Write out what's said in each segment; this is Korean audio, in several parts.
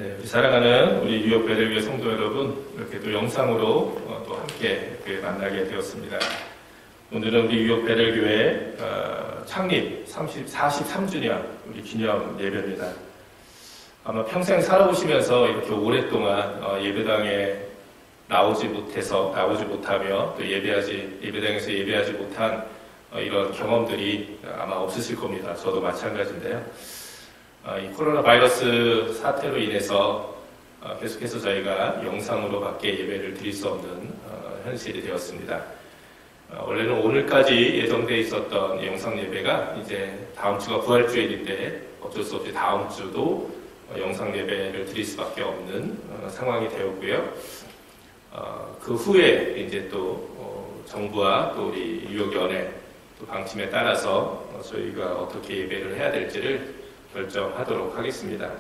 네, 우리 사랑하는 우리 뉴욕 베델교회 성도 여러분, 이렇게 또 영상으로 또 함께 만나게 되었습니다. 오늘은 우리 뉴욕 베델교회 창립 43주년 우리 기념 예배입니다. 아마 평생 살아오시면서 이렇게 오랫동안 예배당에 나오지 못하며 또 예배당에서 예배하지 못한 이런 경험들이 아마 없으실 겁니다. 저도 마찬가지인데요. 이 코로나 바이러스 사태로 인해서 계속해서 저희가 영상으로 밖에 예배를 드릴 수 없는 현실이 되었습니다. 원래는 오늘까지 예정되어 있었던 영상 예배가 이제 다음 주가 부활주일인데 어쩔 수 없이 다음 주도 영상 예배를 드릴 수밖에 없는 상황이 되었고요. 그 후에 이제 또 정부와 또 우리 뉴욕연회 또 방침에 따라서 저희가 어떻게 예배를 해야 될지를 결정하도록 하겠습니다.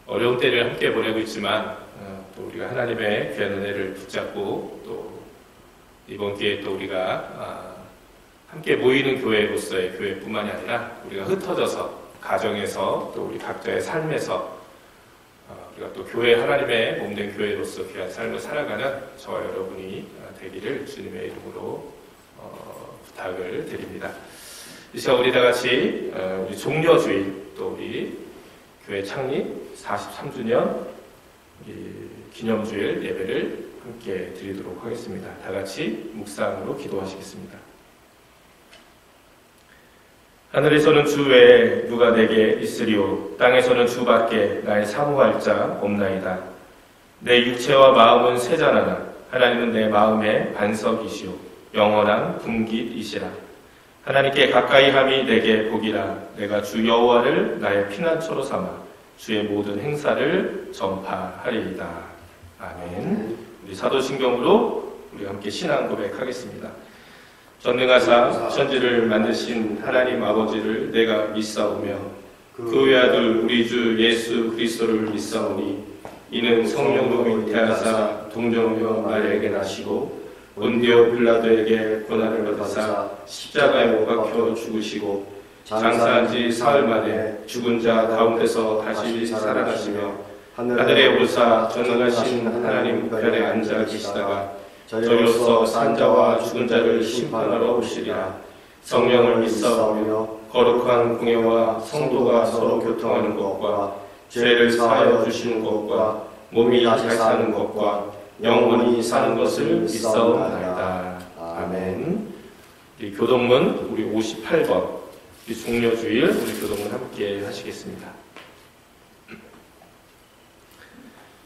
어려운 때를 함께 보내고 있지만 또 우리가 하나님의 귀한 은혜를 붙잡고 또 이번 기회에 또 우리가 함께 모이는 교회로서의 교회뿐만이 아니라 우리가 흩어져서 가정에서 또 우리 각자의 삶에서 우리가 또 교회 하나님의 몸된 교회로서 귀한 삶을 살아가는 저와 여러분이 되기를 주님의 이름으로 부탁을 드립니다. 이 시간 우리 다 같이 우리 종려주일 또 우리 교회 창립 43주년 기념주일 예배를 함께 드리도록 하겠습니다. 다 같이 묵상으로 기도하시겠습니다. 하늘에서는 주 외에 누가 내게 있으리오 땅에서는 주밖에 나의 사모할 자 없나이다. 내 육체와 마음은 쇠잔하나 하나님은 내 마음의 반석이시오 영원한 분깃이시라. 하나님께 가까이 함이 내게 복이라. 내가 주 여호와를 나의 피난처로 삼아 주의 모든 행사를 전파하리이다. 아멘. 우리 사도신경으로 우리 함께 신앙 고백하겠습니다. 전능하사 천지를 만드신 하나님 아버지를 내가 믿사오며 그 외아들 우리 주 예수 그리스도를 믿사오니 이는 성령으로 잉태하사 동정녀 마리아에게 나시고 본디오 빌라도에게 고난을 받으사 십자가에 못 박혀 죽으시고 장사한 지 사흘 만에 죽은 자 가운데서 다시 살아나시며 하늘에 오르사 전능하신 하나님 별에 앉아 계시다가 저희로서 산 자와 죽은 자를 심판하러 오시리라. 성령을 믿사오며 거룩한 공예와 성도가 서로 교통하는 것과 죄를 사하여 주시는 것과 몸이 다시 사는 것과 영원히 사는 것을 믿사옵나이다. 아멘. 우리 교동문 우리 58번 우리 종려주일 우리 교동문 함께 하시겠습니다.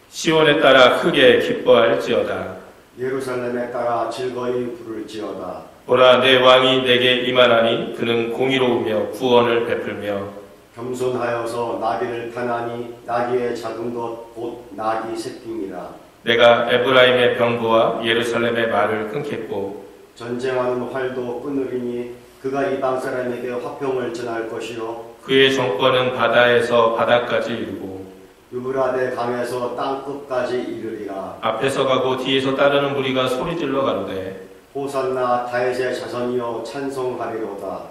시온에 따라 크게 기뻐할지어다. 예루살렘에 따라 즐거이 부를지어다. 보라 내 왕이 내게 임하나니 그는 공의로우며 구원을 베풀며 겸손하여서 나귀를 타나니 나귀의 작은 것 곧 나귀 새끼니라. 내가 에브라임의 병거와 예루살렘의 말을 끊겠고 전쟁하는 활도 끊으리니 그가 이방 사람에게 화평을 전할 것이요 그의 정권은 바다에서 바다까지 이르고 유브라데 강에서 땅 끝까지 이르리라. 앞에서 가고 뒤에서 따르는 무리가 소리질러 가로되 호산나 다윗의 자손이여 찬송하리로다.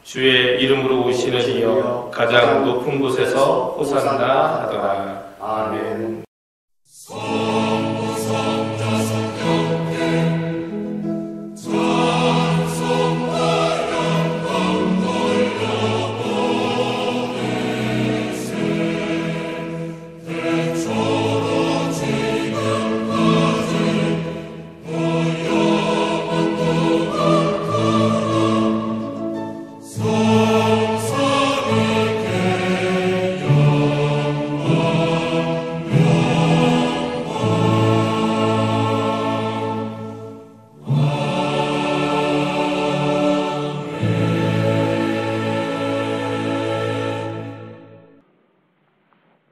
주의 이름으로 오시는 이여 가장 높은 곳에서 호산나 하더라. 아멘.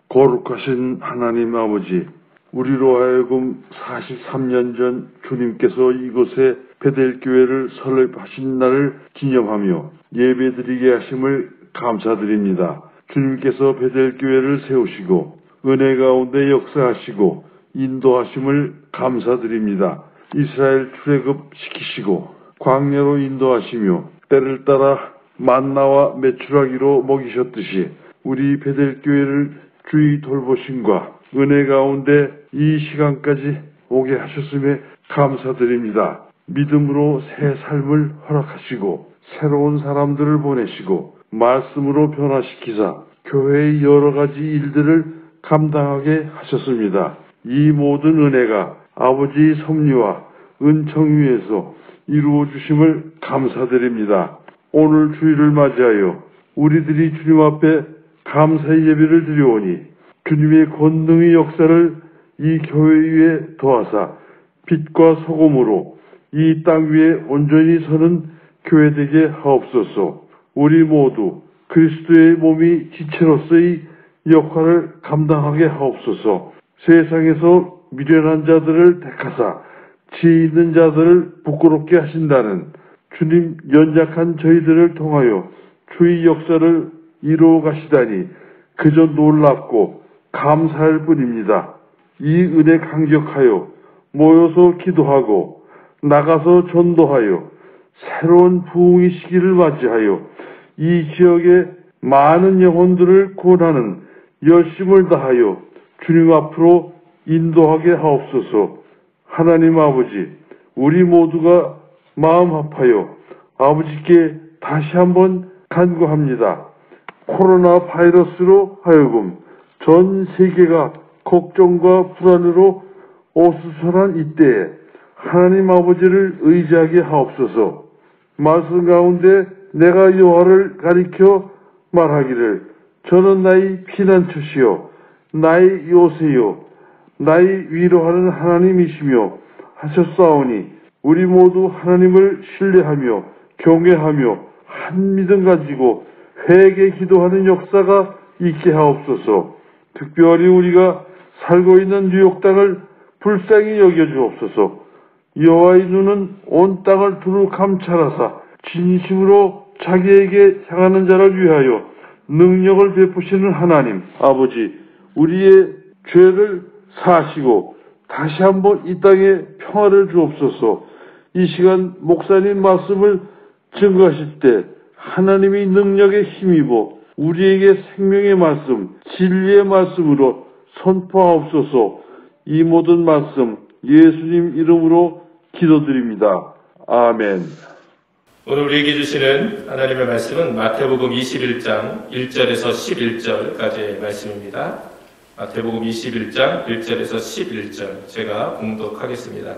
거룩하신 하나님 아버지, 우리로 하여금 43년 전 주님께서 이곳에 베델교회를 설립하신 날을 기념하며 예배드리게 하심을 감사드립니다. 주님께서 베델교회를 세우시고 은혜 가운데 역사하시고 인도하심을 감사드립니다. 이스라엘 출애굽시키시고 광야로 인도하시며 때를 따라 만나와 메추라기로 먹이셨듯이 우리 베델교회를 주의 돌보심과 은혜 가운데 이 시간까지 오게 하셨음에 감사드립니다. 믿음으로 새 삶을 허락하시고 새로운 사람들을 보내시고 말씀으로 변화시키사 교회의 여러 가지 일들을 감당하게 하셨습니다. 이 모든 은혜가 아버지의 섭리와 은총 위에서 이루어 주심을 감사드립니다. 오늘 주일을 맞이하여 우리들이 주님 앞에 감사의 예배를 드려오니 주님의 권능의 역사를 이 교회 위에 더하사 빛과 소금으로 이 땅 위에 온전히 서는 교회 되게 하옵소서. 우리 모두 그리스도의 몸이 지체로서의 역할을 감당하게 하옵소서. 세상에서 미련한 자들을 택하사 지혜 있는 자들을 부끄럽게 하신다는 주님 연약한 저희들을 통하여 주의 역사를 이루어 가시다니 그저 놀랍고 감사할 뿐입니다. 이 은혜 강격하여 모여서 기도하고 나가서 전도하여 새로운 부흥의 시기를 맞이하여 이 지역의 많은 영혼들을 구원하는 열심을 다하여 주님 앞으로 인도하게 하옵소서. 하나님 아버지, 우리 모두가 마음 합하여 아버지께 다시 한번 간구합니다. 코로나 바이러스로 하여금 전 세계가 걱정과 불안으로 어수선한 이때에 하나님 아버지를 의지하게 하옵소서. 말씀 가운데 내가 여호와를 가리켜 말하기를 저는 나의 피난처시요 나의 요새요 나의 위로하는 하나님이시며 하셨사오니 우리 모두 하나님을 신뢰하며 경외하며 한 믿음 가지고 회개 기도하는 역사가 있게 하옵소서. 특별히 우리가 살고 있는 뉴욕 땅을 불쌍히 여겨주옵소서. 여호와의 눈은 온 땅을 두루 감찰하사 진심으로 자기에게 향하는 자를 위하여 능력을 베푸시는 하나님 아버지, 우리의 죄를 사하시고 다시 한번 이 땅에 평화를 주옵소서. 이 시간 목사님 말씀을 증거하실 때 하나님이 능력에 힘입어 우리에게 생명의 말씀, 진리의 말씀으로 선포하옵소서. 이 모든 말씀 예수님 이름으로 기도드립니다. 아멘. 오늘 우리에게 주시는 하나님의 말씀은 마태복음 21장 1절에서 11절까지의 말씀입니다. 마태복음 21장 1절에서 11절 제가 봉독하겠습니다.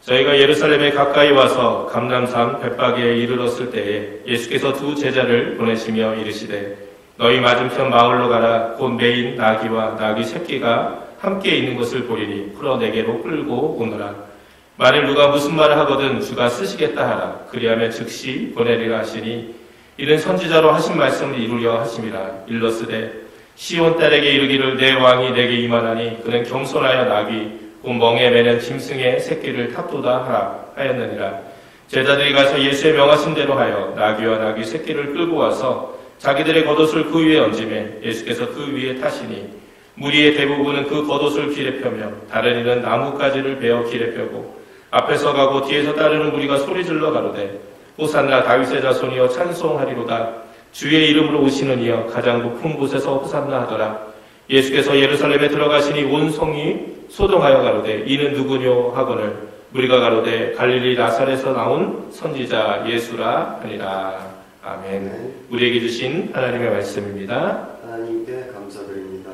저희가 예루살렘에 가까이 와서 감람산 벳바게에 이르렀을 때에 예수께서 두 제자를 보내시며 이르시되 너희 맞은편 마을로 가라. 곧 매인 나귀와 나귀 새끼가 함께 있는 것을 보리니 풀어 내게로 끌고 오너라. 만일 누가 무슨 말을 하거든 주가 쓰시겠다 하라. 그리하면 즉시 보내리라 하시니 이는 선지자로 하신 말씀을 이루려 하심이라. 일러스되 시온 딸에게 이르기를 내 왕이 내게 임하나니 그는 겸손하여 나귀 곧 멍에 매는 짐승의 새끼를 탑도다 하라 하였느니라. 제자들이 가서 예수의 명하신 대로 하여 나귀와 나귀 새끼를 끌고 와서 자기들의 겉옷을 그 위에 얹으매 예수께서 그 위에 타시니 무리의 대부분은 그 겉옷을 길에 펴며 다른 이는 나뭇가지를 베어 길에 펴고 앞에서 가고 뒤에서 따르는 무리가 소리질러 가로되 호산나 다윗의 자손이여 찬송하리로다. 주의 이름으로 오시는 이여 가장 높은 곳에서 호산나 하더라. 예수께서 예루살렘에 들어가시니 온 성이 소동하여 가로되 이는 누구뇨 하거늘 무리가 가로되 갈릴리 나사렛에서 나온 선지자 예수라 하니라. 아멘. 우리에게 주신 하나님의 말씀입니다. 하나님께 감사드립니다.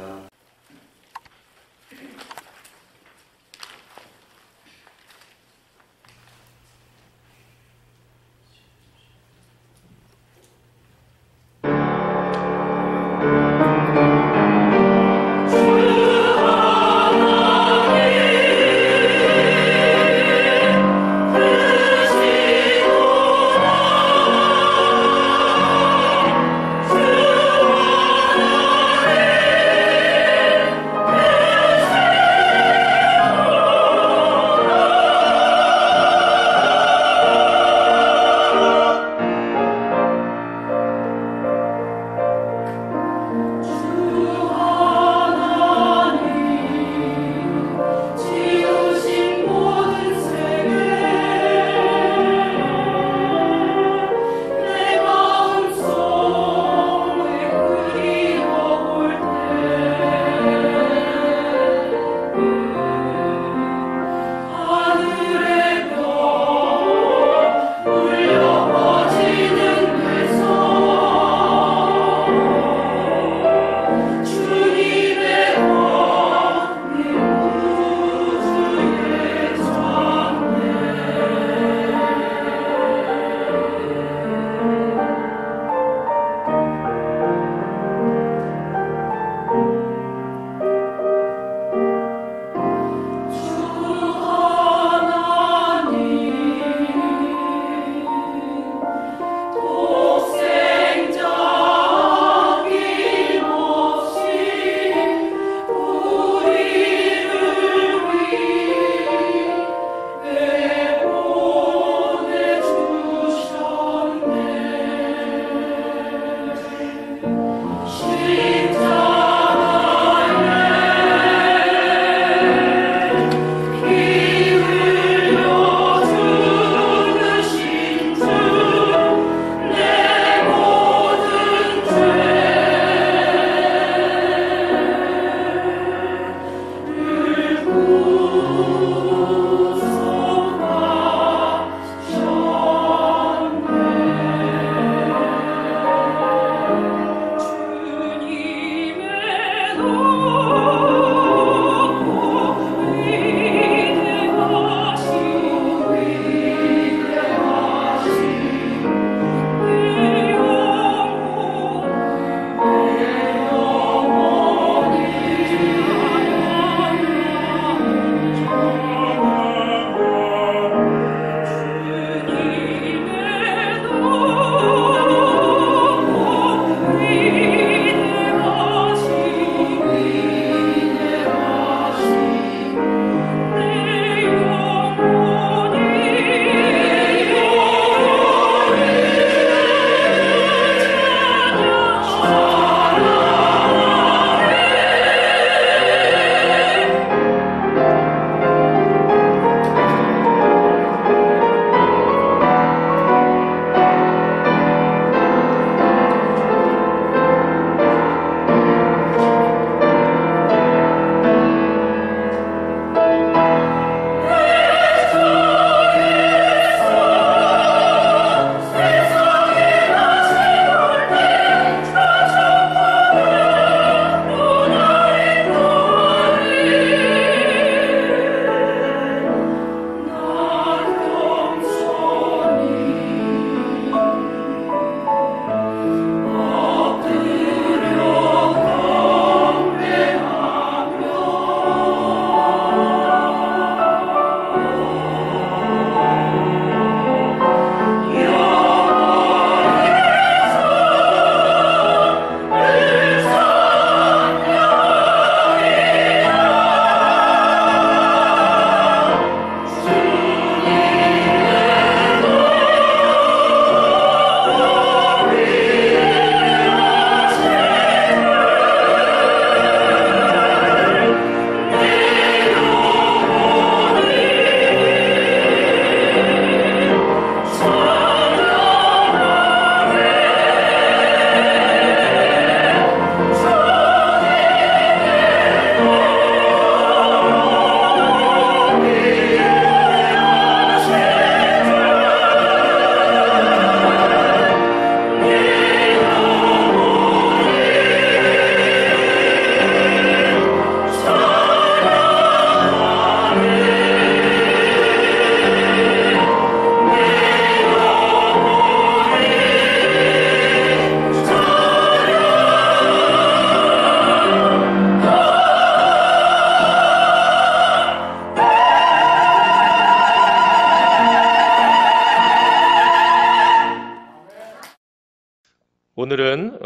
오늘은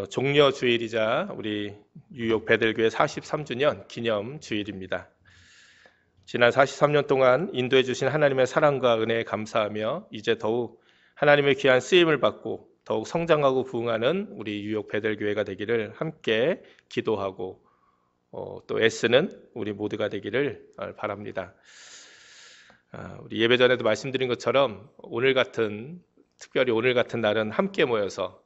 종려 주일이자 우리 뉴욕 베델교회 43주년 기념 주일입니다. 지난 43년 동안 인도해 주신 하나님의 사랑과 은혜에 감사하며 이제 더욱 하나님의 귀한 쓰임을 받고 더욱 성장하고 부흥하는 우리 뉴욕 베델교회가 되기를 함께 기도하고 또 애쓰는 우리 모두가 되기를 바랍니다. 우리 예배 전에도 말씀드린 것처럼 특별히 오늘 같은 날은 함께 모여서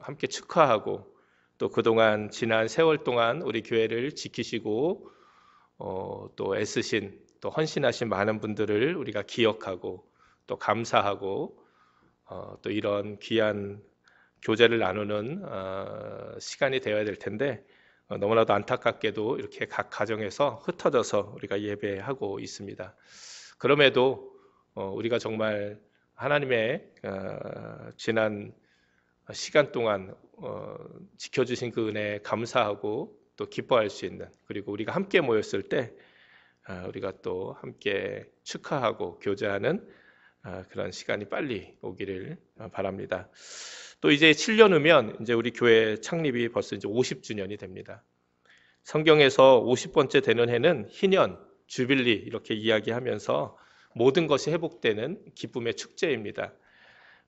함께 축하하고 또 그동안 지난 세월 동안 우리 교회를 지키시고 또 애쓰신 또 헌신하신 많은 분들을 우리가 기억하고 또 감사하고 또 이런 귀한 교제를 나누는 시간이 되어야 될 텐데 너무나도 안타깝게도 이렇게 각 가정에서 흩어져서 우리가 예배하고 있습니다. 그럼에도 우리가 정말 하나님의 지난 시간 동안 지켜주신 그 은혜에 감사하고 또 기뻐할 수 있는, 그리고 우리가 함께 모였을 때 우리가 또 함께 축하하고 교제하는 그런 시간이 빨리 오기를 바랍니다. 또 이제 7년 후면 이제 우리 교회 창립이 벌써 이제 50주년이 됩니다. 성경에서 50번째 되는 해는 희년, 주빌리 이렇게 이야기하면서 모든 것이 회복되는 기쁨의 축제입니다.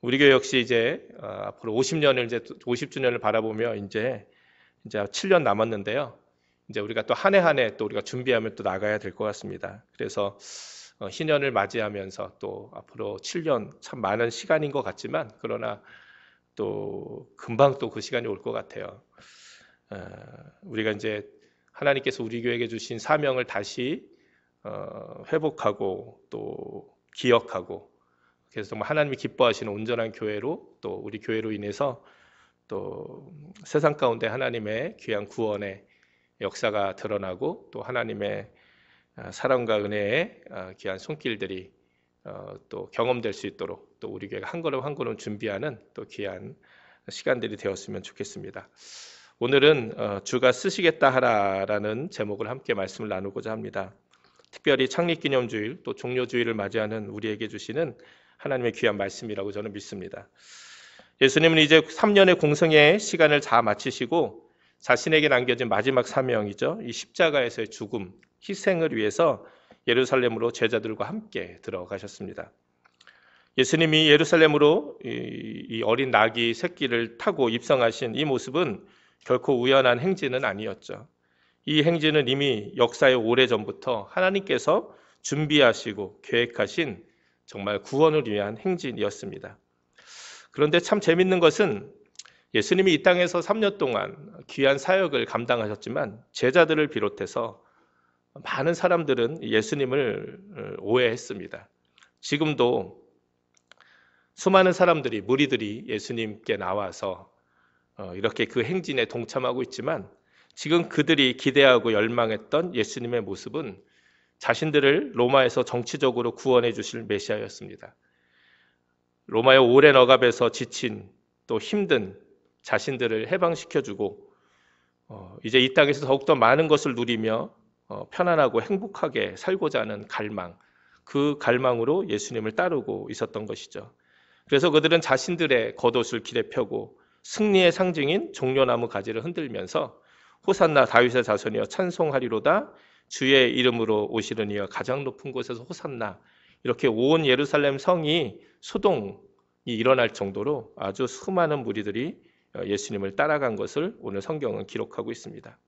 우리 교회 역시 이제 앞으로 50주년을 바라보며 이제 7년 남았는데요. 이제 우리가 또 한 해 한 해 또 우리가 준비하면 또 나가야 될 것 같습니다. 그래서 희년을 맞이하면서 또 앞으로 7년 참 많은 시간인 것 같지만 그러나 또 금방 또 그 시간이 올 것 같아요. 우리가 이제 하나님께서 우리 교회에게 주신 사명을 다시 회복하고 또 기억하고, 그래서 정말 하나님이 기뻐하시는 온전한 교회로, 또 우리 교회로 인해서 또 세상 가운데 하나님의 귀한 구원의 역사가 드러나고 또 하나님의 사랑과 은혜의 귀한 손길들이 또 경험될 수 있도록 또 우리 교회가 한 걸음 한 걸음 준비하는 또 귀한 시간들이 되었으면 좋겠습니다. 오늘은 주가 쓰시겠다 하라라는 제목을 함께 말씀을 나누고자 합니다. 특별히 창립기념주일 또 종료주일을 맞이하는 우리에게 주시는 하나님의 귀한 말씀이라고 저는 믿습니다. 예수님은 이제 3년의 공생의 시간을 다 마치시고 자신에게 남겨진 마지막 사명이죠. 이 십자가에서의 죽음, 희생을 위해서 예루살렘으로 제자들과 함께 들어가셨습니다. 예수님이 예루살렘으로 이 어린 나귀 새끼를 타고 입성하신 이 모습은 결코 우연한 행진은 아니었죠. 이 행진은 이미 역사의 오래전부터 하나님께서 준비하시고 계획하신 정말 구원을 위한 행진이었습니다. 그런데 참 재밌는 것은 예수님이 이 땅에서 3년 동안 귀한 사역을 감당하셨지만 제자들을 비롯해서 많은 사람들은 예수님을 오해했습니다. 지금도 수많은 사람들이, 무리들이 예수님께 나와서 이렇게 그 행진에 동참하고 있지만 지금 그들이 기대하고 열망했던 예수님의 모습은 자신들을 로마에서 정치적으로 구원해 주실 메시아였습니다. 로마의 오랜 억압에서 지친 또 힘든 자신들을 해방시켜주고 이제 이 땅에서 더욱더 많은 것을 누리며 편안하고 행복하게 살고자 하는 갈망, 그 갈망으로 예수님을 따르고 있었던 것이죠. 그래서 그들은 자신들의 겉옷을 길에 펴고 승리의 상징인 종려나무 가지를 흔들면서 호산나 다윗의 자손이여 찬송하리로다, 주의 이름으로 오시는 이여 가장 높은 곳에서 호산나, 이렇게 온 예루살렘 성이 소동이 일어날 정도로 아주 수많은 무리들이 예수님을 따라간 것을 오늘 성경은 기록하고 있습니다.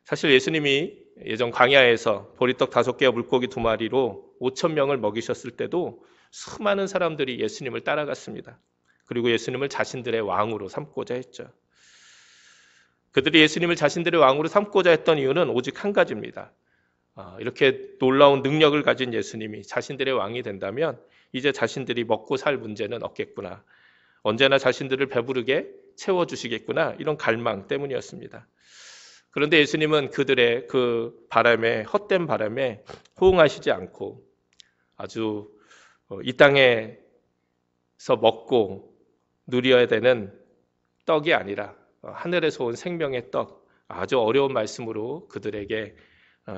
사실 예수님이 예전 광야에서 보리떡 5개와 물고기 2마리로 5,000명을 먹이셨을 때도 수많은 사람들이 예수님을 따라갔습니다. 그리고 예수님을 자신들의 왕으로 삼고자 했죠. 그들이 예수님을 자신들의 왕으로 삼고자 했던 이유는 오직 한 가지입니다. 이렇게 놀라운 능력을 가진 예수님이 자신들의 왕이 된다면 이제 자신들이 먹고 살 문제는 없겠구나. 언제나 자신들을 배부르게 채워주시겠구나. 이런 갈망 때문이었습니다. 그런데 예수님은 그들의 그 바람에, 헛된 바람에 호응하시지 않고 아주 이 땅에서 먹고 누려야 되는 떡이 아니라 하늘에서 온 생명의 떡, 아주 어려운 말씀으로 그들에게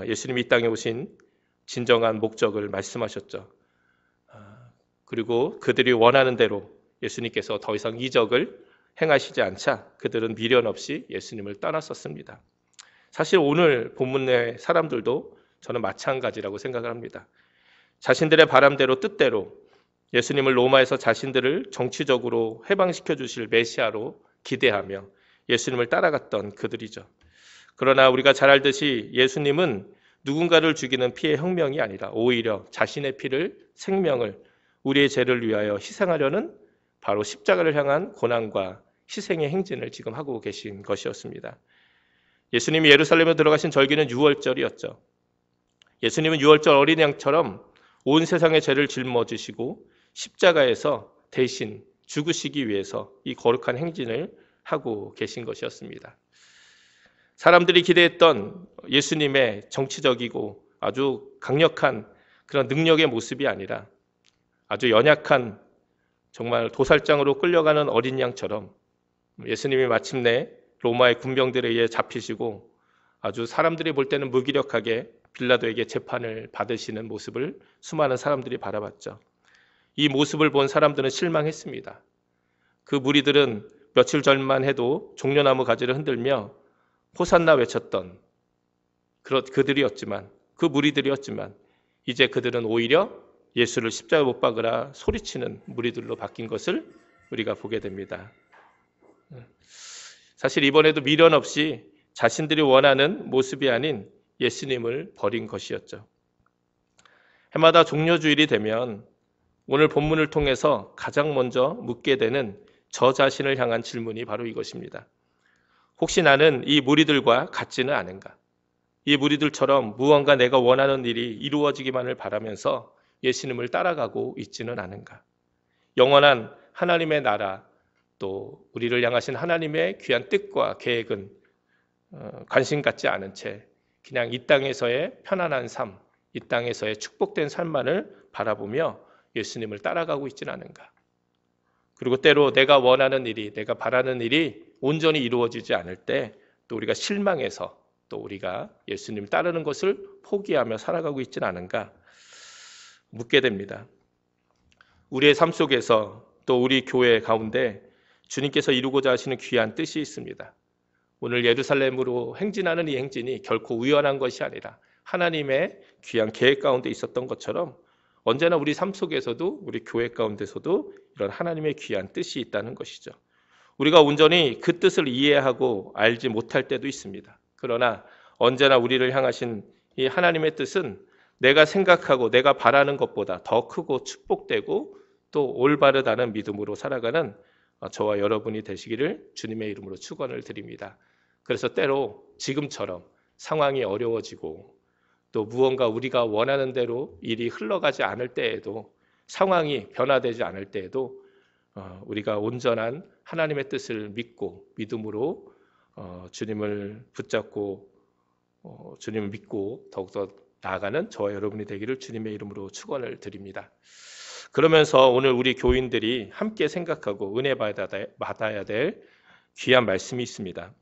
예수님이 이 땅에 오신 진정한 목적을 말씀하셨죠. 그리고 그들이 원하는 대로 예수님께서 더 이상 이적을 행하시지 않자 그들은 미련 없이 예수님을 떠났었습니다. 사실 오늘 본문의 사람들도 저는 마찬가지라고 생각을 합니다. 자신들의 바람대로 뜻대로 예수님을 로마에서 자신들을 정치적으로 해방시켜 주실 메시아로 기대하며 예수님을 따라갔던 그들이죠. 그러나 우리가 잘 알듯이 예수님은 누군가를 죽이는 피의 혁명이 아니라 오히려 자신의 피를, 생명을 우리의 죄를 위하여 희생하려는 바로 십자가를 향한 고난과 희생의 행진을 지금 하고 계신 것이었습니다. 예수님이 예루살렘에 들어가신 절기는 유월절이었죠. 예수님은 유월절 어린 양처럼 온 세상의 죄를 짊어지시고 십자가에서 대신 죽으시기 위해서 이 거룩한 행진을 하고 계신 것이었습니다. 사람들이 기대했던 예수님의 정치적이고 아주 강력한 그런 능력의 모습이 아니라 아주 연약한 정말 도살장으로 끌려가는 어린 양처럼 예수님이 마침내 로마의 군병들에 의해 잡히시고 아주 사람들이 볼 때는 무기력하게 빌라도에게 재판을 받으시는 모습을 수많은 사람들이 바라봤죠. 이 모습을 본 사람들은 실망했습니다. 그 무리들은 며칠 전만 해도 종려나무 가지를 흔들며 호산나 외쳤던 그들이었지만, 그 무리들이었지만 이제 그들은 오히려 예수를 십자가에 못 박으라 소리치는 무리들로 바뀐 것을 우리가 보게 됩니다. 사실 이번에도 미련 없이 자신들이 원하는 모습이 아닌 예수님을 버린 것이었죠. 해마다 종려주일이 되면 오늘 본문을 통해서 가장 먼저 묻게 되는 저 자신을 향한 질문이 바로 이것입니다. 혹시 나는 이 무리들과 같지는 않은가? 이 무리들처럼 무언가 내가 원하는 일이 이루어지기만을 바라면서 예수님을 따라가고 있지는 않은가? 영원한 하나님의 나라, 또 우리를 향하신 하나님의 귀한 뜻과 계획은 관심 갖지 않은 채 그냥 이 땅에서의 편안한 삶, 이 땅에서의 축복된 삶만을 바라보며 예수님을 따라가고 있지는 않은가? 그리고 때로 내가 원하는 일이, 내가 바라는 일이 온전히 이루어지지 않을 때 또 우리가 실망해서 또 우리가 예수님 따르는 것을 포기하며 살아가고 있지는 않은가 묻게 됩니다. 우리의 삶 속에서 또 우리 교회 가운데 주님께서 이루고자 하시는 귀한 뜻이 있습니다. 오늘 예루살렘으로 행진하는 이 행진이 결코 우연한 것이 아니라 하나님의 귀한 계획 가운데 있었던 것처럼 언제나 우리 삶 속에서도 우리 교회 가운데서도 이런 하나님의 귀한 뜻이 있다는 것이죠. 우리가 온전히 그 뜻을 이해하고 알지 못할 때도 있습니다. 그러나 언제나 우리를 향하신 이 하나님의 뜻은 내가 생각하고 내가 바라는 것보다 더 크고 축복되고 또 올바르다는 믿음으로 살아가는 저와 여러분이 되시기를 주님의 이름으로 축원을 드립니다. 그래서 때로 지금처럼 상황이 어려워지고 또 무언가 우리가 원하는 대로 일이 흘러가지 않을 때에도 상황이 변화되지 않을 때에도 우리가 온전한 하나님의 뜻을 믿고 믿음으로 주님을 붙잡고 주님을 믿고 더욱더 나아가는 저와 여러분이 되기를 주님의 이름으로 축원을 드립니다. 그러면서 오늘 우리 교인들이 함께 생각하고 은혜 받아야 될 귀한 말씀이 있습니다.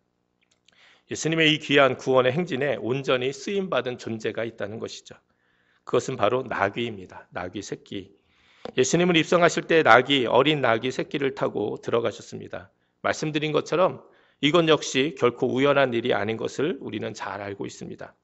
예수님의 이 귀한 구원의 행진에 온전히 쓰임받은 존재가 있다는 것이죠. 그것은 바로 나귀입니다. 나귀 새끼. 예수님을 입성하실 때 어린 나귀 새끼를 타고 들어가셨습니다. 말씀드린 것처럼 이건 역시 결코 우연한 일이 아닌 것을 우리는 잘 알고 있습니다.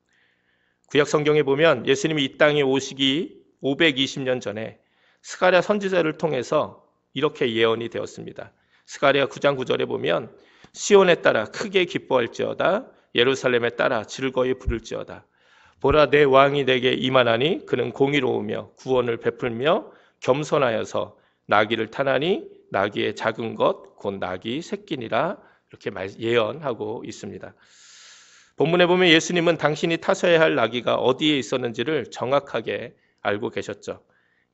구약 성경에 보면 예수님이 이 땅에 오시기 520년 전에 스가랴 선지자를 통해서 이렇게 예언이 되었습니다. 스가랴 9장 9절에 보면 시온에 따라 크게 기뻐할지어다 예루살렘에 따라 즐거이 부를지어다 보라 내 왕이 내게 임하나니 그는 공의로우며 구원을 베풀며 겸손하여서 나귀를 타나니 나귀의 작은 것 곧 나귀 새끼니라 이렇게 예언하고 있습니다. 본문에 보면 예수님은 당신이 타셔야 할 나귀가 어디에 있었는지를 정확하게 알고 계셨죠.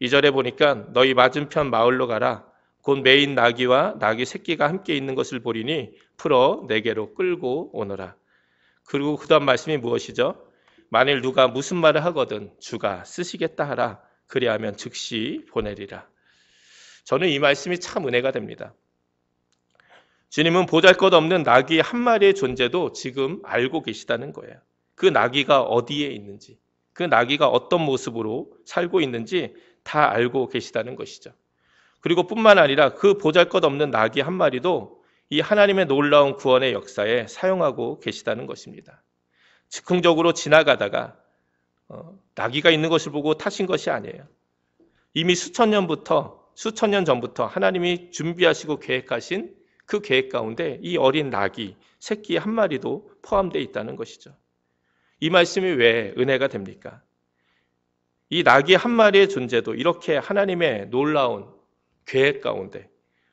2절에 보니까 너희 맞은편 마을로 가라 곧 매인 나귀와 나귀 새끼가 함께 있는 것을 보리니 풀어 내게로 끌고 오너라. 그리고 그 다음 말씀이 무엇이죠? 만일 누가 무슨 말을 하거든 주가 쓰시겠다 하라. 그리하면 즉시 보내리라. 저는 이 말씀이 참 은혜가 됩니다. 주님은 보잘것없는 나귀 한 마리의 존재도 지금 알고 계시다는 거예요. 그 나귀가 어디에 있는지, 그 나귀가 어떤 모습으로 살고 있는지 다 알고 계시다는 것이죠. 그리고 뿐만 아니라 그 보잘것없는 나귀 한 마리도 이 하나님의 놀라운 구원의 역사에 사용하고 계시다는 것입니다. 즉흥적으로 지나가다가 나귀가 있는 것을 보고 타신 것이 아니에요. 이미 수천 년 전부터 하나님이 준비하시고 계획하신 그 계획 가운데 이 어린 나귀, 새끼 한 마리도 포함되어 있다는 것이죠. 이 말씀이 왜 은혜가 됩니까? 이 나귀 한 마리의 존재도 이렇게 하나님의 놀라운 계획 가운데,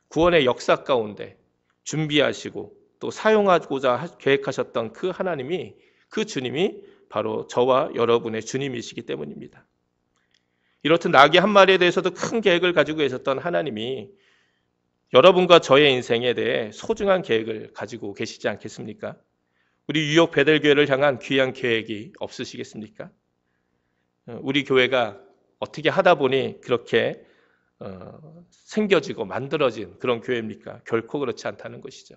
구원의 역사 가운데 준비하시고 또 사용하고자 계획하셨던 그 하나님이, 그 주님이 바로 저와 여러분의 주님이시기 때문입니다. 이렇듯 나귀 한 마리에 대해서도 큰 계획을 가지고 계셨던 하나님이 여러분과 저의 인생에 대해 소중한 계획을 가지고 계시지 않겠습니까? 우리 뉴욕 베델교회를 향한 귀한 계획이 없으시겠습니까? 우리 교회가 어떻게 하다 보니 그렇게 생겨지고 만들어진 그런 교회입니까? 결코 그렇지 않다는 것이죠.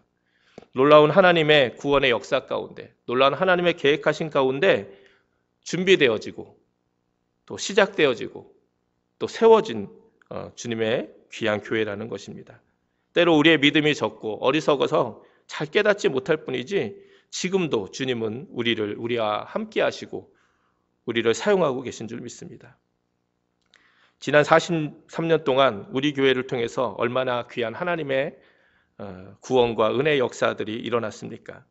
놀라운 하나님의 구원의 역사 가운데, 놀라운 하나님의 계획하신 가운데 준비되어지고 또 시작되어지고 또 세워진 주님의 귀한 교회라는 것입니다. 때로 우리의 믿음이 적고 어리석어서 잘 깨닫지 못할 뿐이지 지금도 주님은 우리와 함께 하시고 우리를 사용하고 계신 줄 믿습니다. 지난 43년 동안 우리 교회를 통해서 얼마나 귀한 하나님의 구원과 은혜의 역사들이 일어났습니까?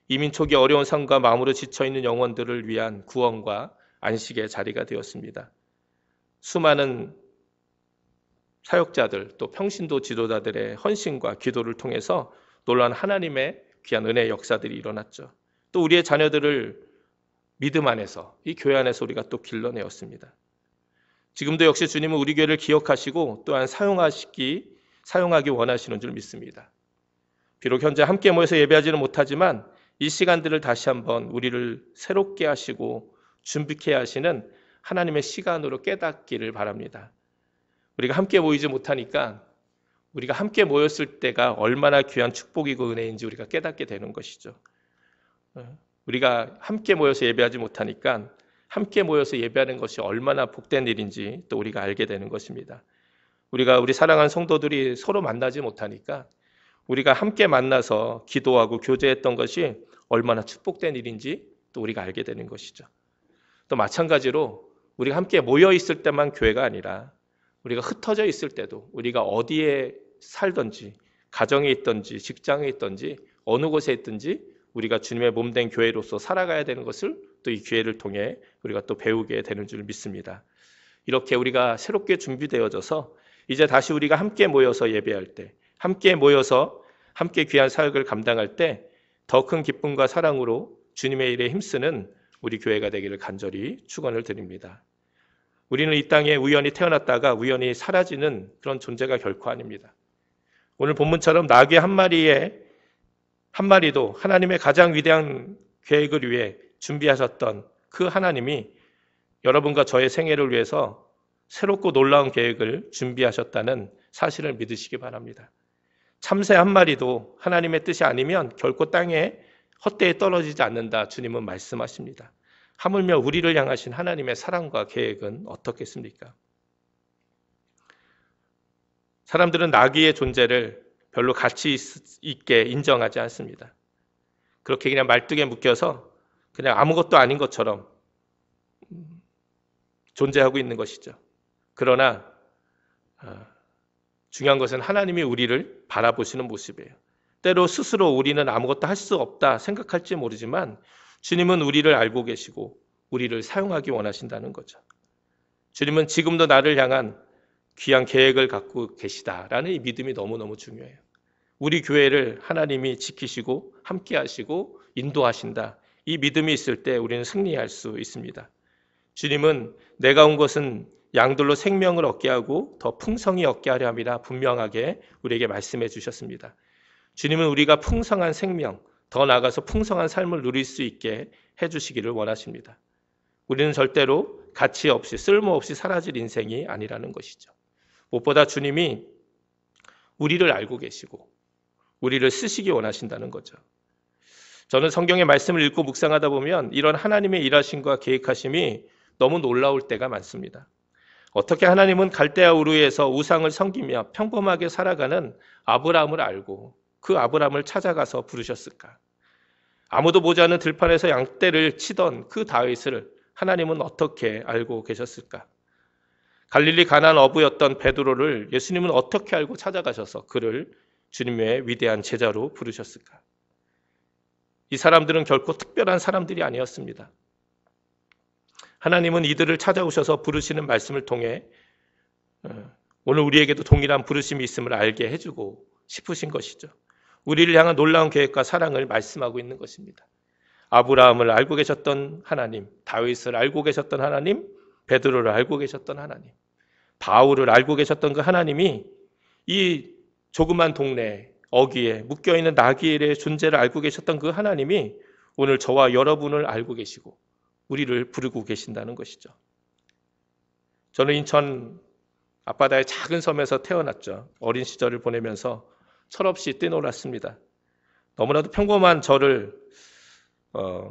이민 초기 어려운 삶과 마음으로 지쳐있는 영혼들을 위한 구원과 안식의 자리가 되었습니다. 수많은 사역자들 또 평신도 지도자들의 헌신과 기도를 통해서 놀라운 하나님의 귀한 은혜의 역사들이 일어났죠. 또 우리의 자녀들을 믿음 안에서, 이 교회 안에서 우리가 또 길러내었습니다. 지금도 역시 주님은 우리 교회를 기억하시고 또한 사용하기 원하시는 줄 믿습니다. 비록 현재 함께 모여서 예배하지는 못하지만 이 시간들을 다시 한번 우리를 새롭게 하시고 준비케 하시는 하나님의 시간으로 깨닫기를 바랍니다. 우리가 함께 모이지 못하니까 우리가 함께 모였을 때가 얼마나 귀한 축복이고 은혜인지 우리가 깨닫게 되는 것이죠. 우리가 함께 모여서 예배하지 못하니까 함께 모여서 예배하는 것이 얼마나 복된 일인지 또 우리가 알게 되는 것입니다. 우리 사랑하는 성도들이 서로 만나지 못하니까 우리가 함께 만나서 기도하고 교제했던 것이 얼마나 축복된 일인지 또 우리가 알게 되는 것이죠. 또 마찬가지로 우리가 함께 모여 있을 때만 교회가 아니라 우리가 흩어져 있을 때도 우리가 어디에 살든지 가정에 있든지 직장에 있든지 어느 곳에 있든지 우리가 주님의 몸된 교회로서 살아가야 되는 것을 또 이 기회를 통해 우리가 또 배우게 되는 줄 믿습니다. 이렇게 우리가 새롭게 준비되어져서 이제 다시 우리가 함께 모여서 예배할 때, 함께 모여서 함께 귀한 사역을 감당할 때 더 큰 기쁨과 사랑으로 주님의 일에 힘쓰는 우리 교회가 되기를 간절히 축원을 드립니다. 우리는 이 땅에 우연히 태어났다가 우연히 사라지는 그런 존재가 결코 아닙니다. 오늘 본문처럼 나귀 한 마리도 하나님의 가장 위대한 계획을 위해 준비하셨던 그 하나님이 여러분과 저의 생애를 위해서 새롭고 놀라운 계획을 준비하셨다는 사실을 믿으시기 바랍니다. 참새 한 마리도 하나님의 뜻이 아니면 결코 땅에 헛되이 떨어지지 않는다 주님은 말씀하십니다. 하물며 우리를 향하신 하나님의 사랑과 계획은 어떻겠습니까? 사람들은 나귀의 존재를 별로 가치 있게 인정하지 않습니다. 그렇게 그냥 말뚝에 묶여서 그냥 아무것도 아닌 것처럼 존재하고 있는 것이죠. 그러나 중요한 것은 하나님이 우리를 바라보시는 모습이에요. 때로 스스로 우리는 아무것도 할 수 없다 생각할지 모르지만 주님은 우리를 알고 계시고 우리를 사용하기 원하신다는 거죠. 주님은 지금도 나를 향한 귀한 계획을 갖고 계시다라는 이 믿음이 너무너무 중요해요. 우리 교회를 하나님이 지키시고 함께 하시고 인도하신다. 이 믿음이 있을 때 우리는 승리할 수 있습니다. 주님은 내가 온 것은 양들로 생명을 얻게 하고 더 풍성히 얻게 하려 함이라 분명하게 우리에게 말씀해 주셨습니다. 주님은 우리가 풍성한 생명, 더 나아가서 풍성한 삶을 누릴 수 있게 해주시기를 원하십니다. 우리는 절대로 가치 없이 쓸모없이 사라질 인생이 아니라는 것이죠. 무엇보다 주님이 우리를 알고 계시고 우리를 쓰시기 원하신다는 거죠. 저는 성경의 말씀을 읽고 묵상하다 보면 이런 하나님의 일하심과 계획하심이 너무 놀라울 때가 많습니다. 어떻게 하나님은 갈대아 우르에서 우상을 섬기며 평범하게 살아가는 아브라함을 알고 그 아브라함을 찾아가서 부르셨을까? 아무도 보지 않는 들판에서 양떼를 치던 그 다윗을 하나님은 어떻게 알고 계셨을까? 갈릴리 가나안 어부였던 베드로를 예수님은 어떻게 알고 찾아가셔서 그를 주님의 위대한 제자로 부르셨을까? 이 사람들은 결코 특별한 사람들이 아니었습니다. 하나님은 이들을 찾아오셔서 부르시는 말씀을 통해 오늘 우리에게도 동일한 부르심이 있음을 알게 해주고 싶으신 것이죠. 우리를 향한 놀라운 계획과 사랑을 말씀하고 있는 것입니다. 아브라함을 알고 계셨던 하나님, 다윗을 알고 계셨던 하나님, 베드로를 알고 계셨던 하나님, 바울을 알고 계셨던 그 하나님이 이 조그만 동네 어귀에 묶여있는 나귀의 존재를 알고 계셨던 그 하나님이 오늘 저와 여러분을 알고 계시고 우리를 부르고 계신다는 것이죠. 저는 인천 앞바다의 작은 섬에서 태어났죠. 어린 시절을 보내면서 철없이 뛰놀았습니다. 너무나도 평범한 저를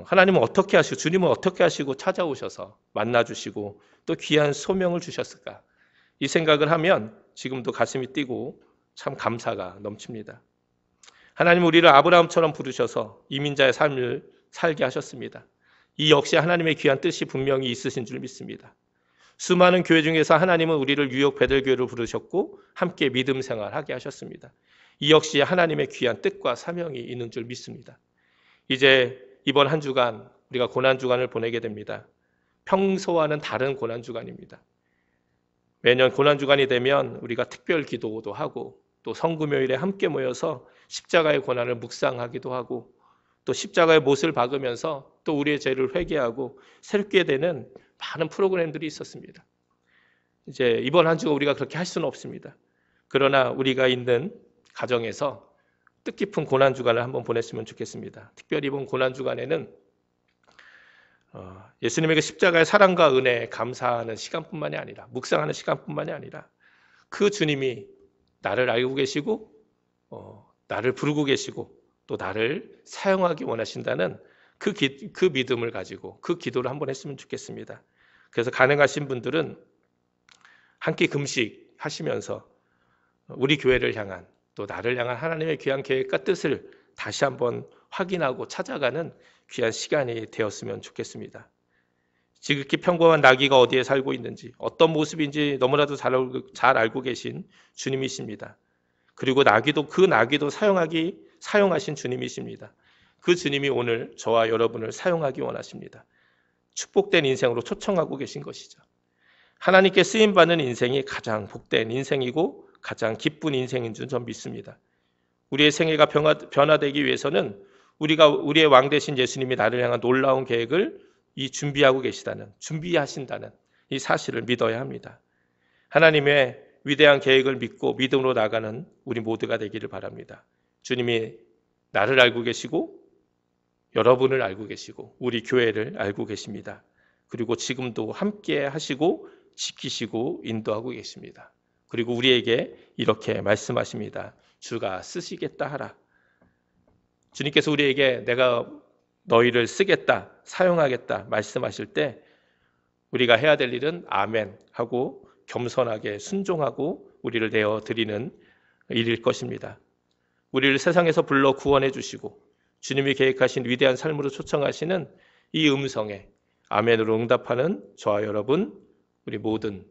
하나님은 어떻게 하시고 주님은 어떻게 하시고 찾아오셔서 만나주시고 또 귀한 소명을 주셨을까? 이 생각을 하면 지금도 가슴이 뛰고 참 감사가 넘칩니다. 하나님 우리를 아브라함처럼 부르셔서 이민자의 삶을 살게 하셨습니다. 이 역시 하나님의 귀한 뜻이 분명히 있으신 줄 믿습니다. 수많은 교회 중에서 하나님은 우리를 뉴욕 베들교회로 부르셨고 함께 믿음 생활하게 하셨습니다. 이 역시 하나님의 귀한 뜻과 사명이 있는 줄 믿습니다. 이제 이번 한 주간 우리가 고난주간을 보내게 됩니다. 평소와는 다른 고난주간입니다. 매년 고난주간이 되면 우리가 특별 기도도 하고 또 성금요일에 함께 모여서 십자가의 고난을 묵상하기도 하고 또 십자가의 못을 박으면서 또 우리의 죄를 회개하고 새롭게 되는 많은 프로그램들이 있었습니다. 이제 이번 한 주가 우리가 그렇게 할 수는 없습니다. 그러나 우리가 있는 가정에서 뜻깊은 고난주간을 한번 보냈으면 좋겠습니다. 특별히 이번 고난주간에는 예수님의 십자가의 사랑과 은혜에 감사하는 시간뿐만이 아니라 묵상하는 시간뿐만이 아니라 그 주님이 나를 알고 계시고 나를 부르고 계시고 또 나를 사용하기 원하신다는 그 믿음을 가지고 그 기도를 한번 했으면 좋겠습니다. 그래서 가능하신 분들은 한 끼 금식 하시면서 우리 교회를 향한 또 나를 향한 하나님의 귀한 계획과 뜻을 다시 한번 확인하고 찾아가는 귀한 시간이 되었으면 좋겠습니다. 지극히 평범한 나귀가 어디에 살고 있는지 어떤 모습인지 너무나도 잘 알고 계신 주님이십니다. 그리고 그 나귀도 사용하신 주님이십니다. 그 주님이 오늘 저와 여러분을 사용하기 원하십니다. 축복된 인생으로 초청하고 계신 것이죠. 하나님께 쓰임받는 인생이 가장 복된 인생이고 가장 기쁜 인생인 줄 전 믿습니다. 우리의 생애가 변화되기 위해서는 우리의 왕 되신 예수님이 나를 향한 놀라운 계획을 준비하신다는 이 사실을 믿어야 합니다. 하나님의 위대한 계획을 믿고 믿음으로 나가는 우리 모두가 되기를 바랍니다. 주님이 나를 알고 계시고 여러분을 알고 계시고 우리 교회를 알고 계십니다. 그리고 지금도 함께 하시고 지키시고 인도하고 계십니다. 그리고 우리에게 이렇게 말씀하십니다. 주가 쓰시겠다 하라. 주님께서 우리에게 내가 너희를 쓰겠다, 사용하겠다 말씀하실 때 우리가 해야 될 일은 아멘 하고 겸손하게 순종하고 우리를 내어드리는 일일 것입니다. 우리를 세상에서 불러 구원해 주시고 주님이 계획하신 위대한 삶으로 초청하시는 이 음성에 아멘으로 응답하는 저와 여러분, 우리 모든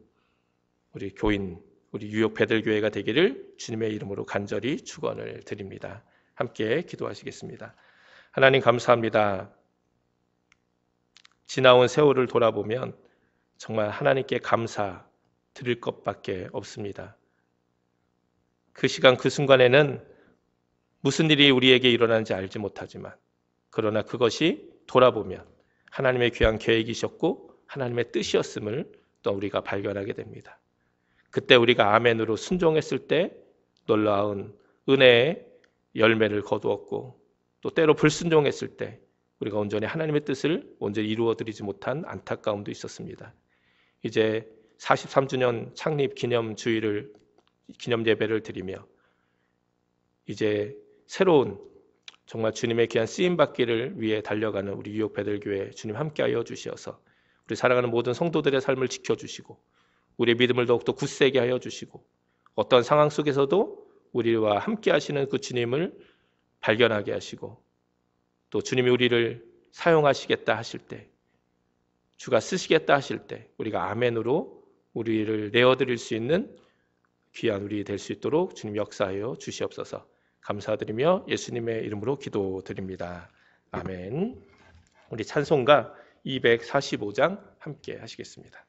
우리 교인, 우리 뉴욕 베들교회가 되기를 주님의 이름으로 간절히 축원을 드립니다. 함께 기도하시겠습니다. 하나님 감사합니다. 지나온 세월을 돌아보면 정말 하나님께 감사 드릴 것밖에 없습니다. 그 시간 그 순간에는 무슨 일이 우리에게 일어나는지 알지 못하지만 그러나 그것이 돌아보면 하나님의 귀한 계획이셨고 하나님의 뜻이었음을 또 우리가 발견하게 됩니다. 그때 우리가 아멘으로 순종했을 때 놀라운 은혜의 열매를 거두었고 또 때로 불순종했을 때 우리가 온전히 하나님의 뜻을 온전히 이루어드리지 못한 안타까움도 있었습니다. 이제 43주년 창립 기념 예배를 드리며 이제 새로운 정말 주님의 귀한 쓰임받기를 위해 달려가는 우리 뉴욕 베들교회 주님 함께하여 주시어서 우리 사랑하는 모든 성도들의 삶을 지켜주시고 우리의 믿음을 더욱더 굳세게 하여 주시고 어떤 상황 속에서도 우리와 함께 하시는 그 주님을 발견하게 하시고 또 주님이 우리를 사용하시겠다 하실 때, 주가 쓰시겠다 하실 때 우리가 아멘으로 우리를 내어드릴 수 있는 귀한 우리 될 수 있도록 주님 역사하여 주시옵소서. 감사드리며 예수님의 이름으로 기도드립니다. 아멘. 우리 찬송가 245장 함께 하시겠습니다.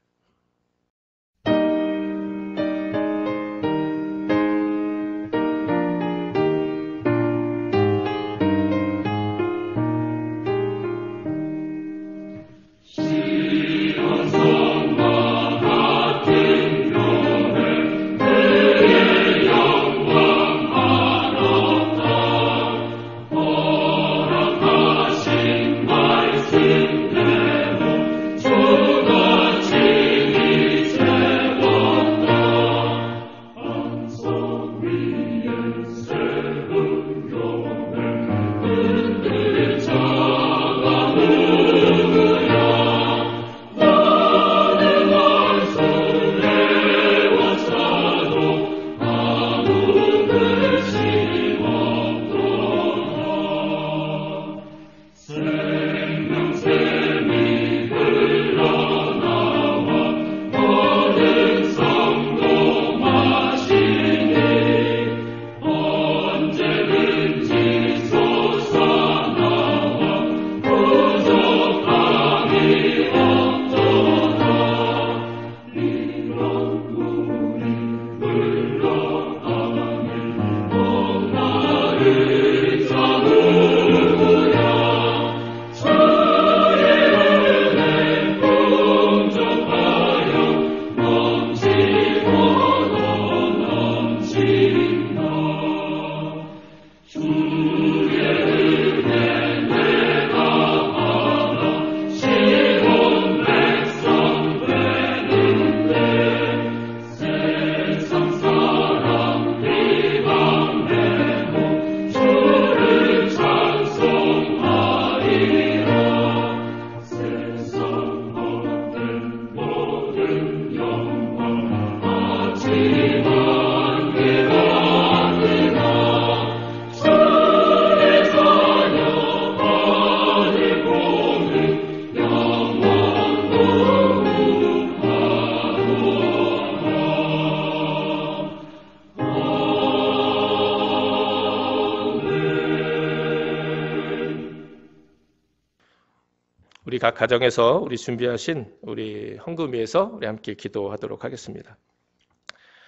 우리 각 가정에서 우리 준비하신 우리 헌금위에서 우리 함께 기도하도록 하겠습니다.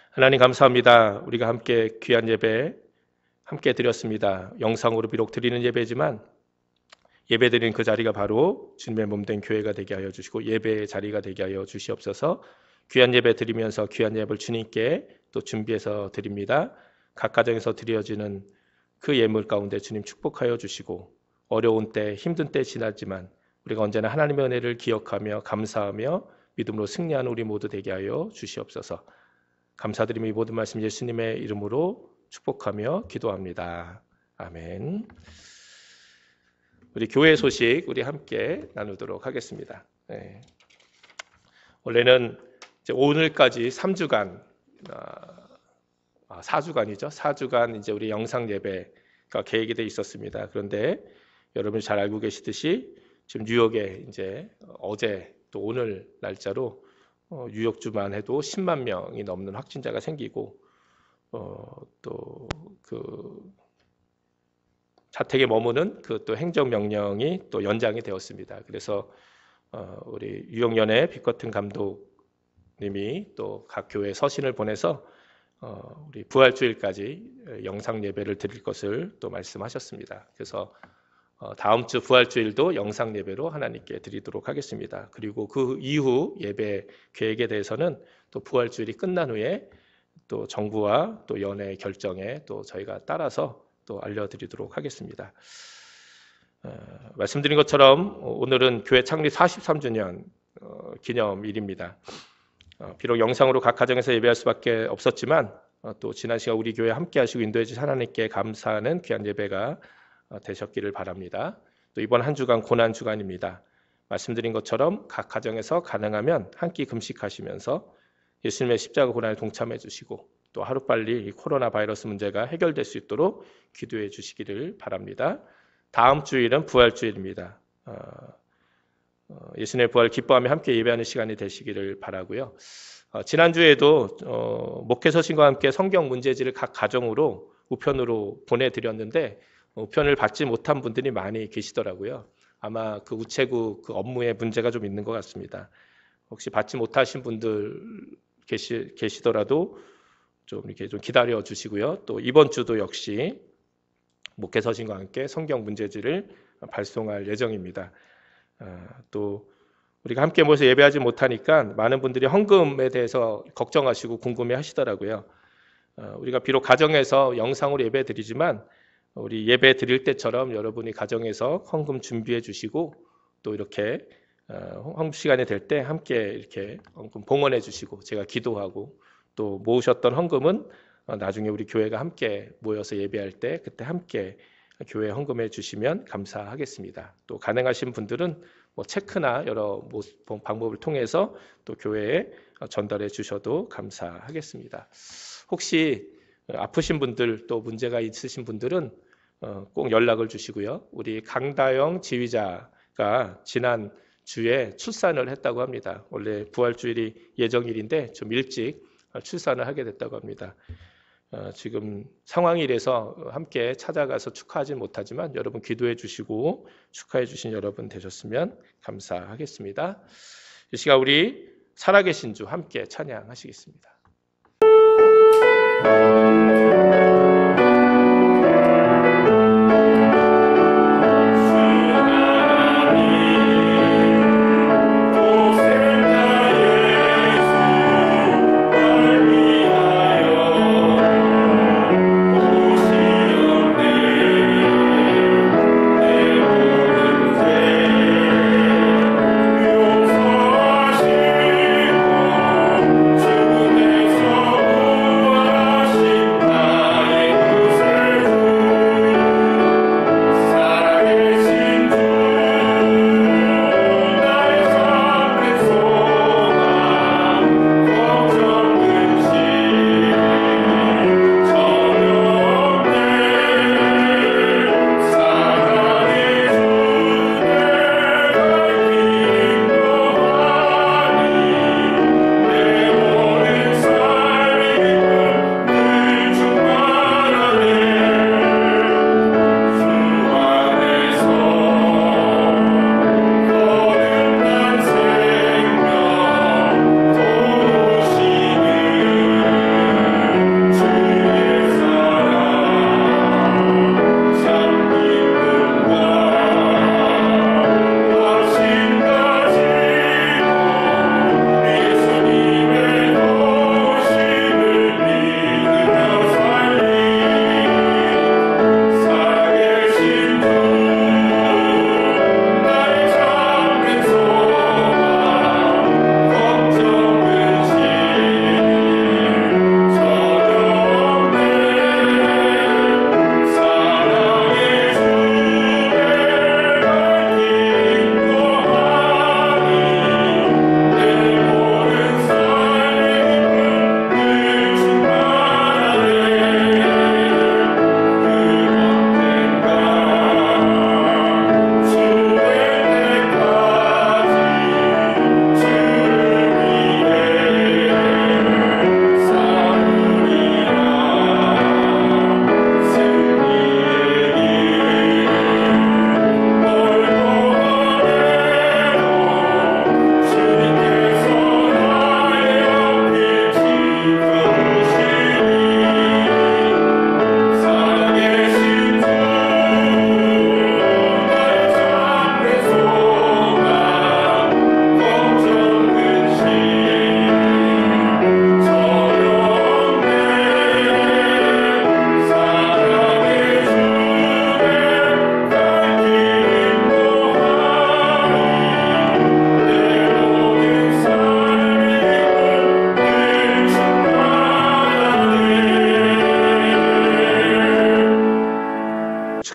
하나님 감사합니다. 우리가 함께 귀한 예배 함께 드렸습니다. 영상으로 비록 드리는 예배지만 예배 드리는 그 자리가 바로 주님의 몸된 교회가 되게 하여 주시고 예배의 자리가 되게 하여 주시옵소서. 귀한 예배 드리면서 귀한 예배를 주님께 또 준비해서 드립니다. 각 가정에서 드려지는 그 예물 가운데 주님 축복하여 주시고 어려운 때 힘든 때 지났지만 우리가 언제나 하나님의 은혜를 기억하며 감사하며 믿음으로 승리하는 우리 모두 되게 하여 주시옵소서. 감사드리며 이 모든 말씀 예수님의 이름으로 축복하며 기도합니다. 아멘. 우리 교회 소식 우리 함께 나누도록 하겠습니다. 네. 원래는 이제 오늘까지 3주간 4주간이죠. 4주간 이제 우리 영상 예배가 계획이 돼 있었습니다. 그런데 여러분이 잘 알고 계시듯이 지금 뉴욕에 이제 어제 또 오늘 날짜로 뉴욕주만 해도 10만 명이 넘는 확진자가 생기고 또 그 자택에 머무는 그 또 행정명령이 또 연장이 되었습니다. 그래서 우리 유영연의 빛같은 감독님이 또 각 교회 서신을 보내서 우리 부활주일까지 영상 예배를 드릴 것을 또 말씀하셨습니다. 그래서 다음 주 부활주일도 영상 예배로 하나님께 드리도록 하겠습니다. 그리고 그 이후 예배 계획에 대해서는 또 부활주일이 끝난 후에 또 정부와 또 연회 결정에 또 저희가 따라서 또 알려드리도록 하겠습니다. 말씀드린 것처럼 오늘은 교회 창립 43주년 기념일입니다. 비록 영상으로 각 가정에서 예배할 수밖에 없었지만 또 지난 시간 우리 교회 함께 하시고 인도해 주신 하나님께 감사하는 귀한 예배가 되셨기를 바랍니다. 또 이번 한 주간 고난 주간입니다. 말씀드린 것처럼 각 가정에서 가능하면 한 끼 금식하시면서 예수님의 십자가 고난에 동참해 주시고 또 하루빨리 이 코로나 바이러스 문제가 해결될 수 있도록 기도해 주시기를 바랍니다. 다음 주일은 부활주일입니다. 예수님의 부활을 기뻐하며 함께 예배하는 시간이 되시기를 바라고요. 지난주에도 목회서신과 함께 성경 문제지를 각 가정으로 우편으로 보내드렸는데 우편을 받지 못한 분들이 많이 계시더라고요. 아마 그 우체국 그 업무에 문제가 좀 있는 것 같습니다. 혹시 받지 못하신 분들 계시더라도 좀 이렇게 좀 기다려 주시고요. 또 이번 주도 역시 목회서신과 함께 성경 문제지를 발송할 예정입니다. 또 우리가 함께 모여서 예배하지 못하니까 많은 분들이 헌금에 대해서 걱정하시고 궁금해 하시더라고요. 우리가 비록 가정에서 영상으로 예배 드리지만 우리 예배 드릴 때처럼 여러분이 가정에서 헌금 준비해 주시고 또 이렇게 헌금 시간이 될 때 함께 이렇게 헌금 봉헌해 주시고 제가 기도하고 또 모으셨던 헌금은 나중에 우리 교회가 함께 모여서 예배할 때 그때 함께 교회에 헌금해 주시면 감사하겠습니다. 또 가능하신 분들은 뭐 체크나 여러 방법을 통해서 또 교회에 전달해 주셔도 감사하겠습니다. 혹시 아프신 분들 또 문제가 있으신 분들은 꼭 연락을 주시고요. 우리 강다영 지휘자가 지난 주에 출산을 했다고 합니다. 원래 부활주일이 예정일인데 좀 일찍 출산을 하게 됐다고 합니다. 지금 상황이 이래서 함께 찾아가서 축하하지 못하지만 여러분 기도해 주시고 축하해 주신 여러분 되셨으면 감사하겠습니다. 이 시간 우리 살아계신 주 함께 찬양하시겠습니다.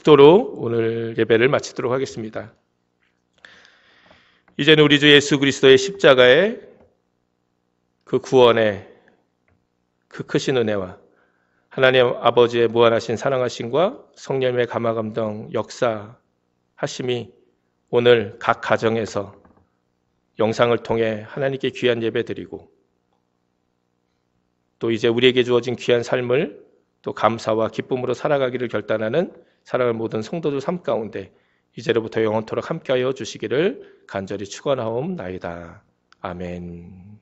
축도로 오늘 예배를 마치도록 하겠습니다. 이제는 우리 주 예수 그리스도의 십자가의 그 구원의 그 크신 은혜와 하나님 아버지의 무한하신 사랑하심과 성령의 감화감동 역사하심이 오늘 각 가정에서 영상을 통해 하나님께 귀한 예배 드리고 또 이제 우리에게 주어진 귀한 삶을 또 감사와 기쁨으로 살아가기를 결단하는 사랑하는 모든 성도들 삶 가운데 이제로부터 영원토록 함께하여 주시기를 간절히 축원하옵나이다. 아멘.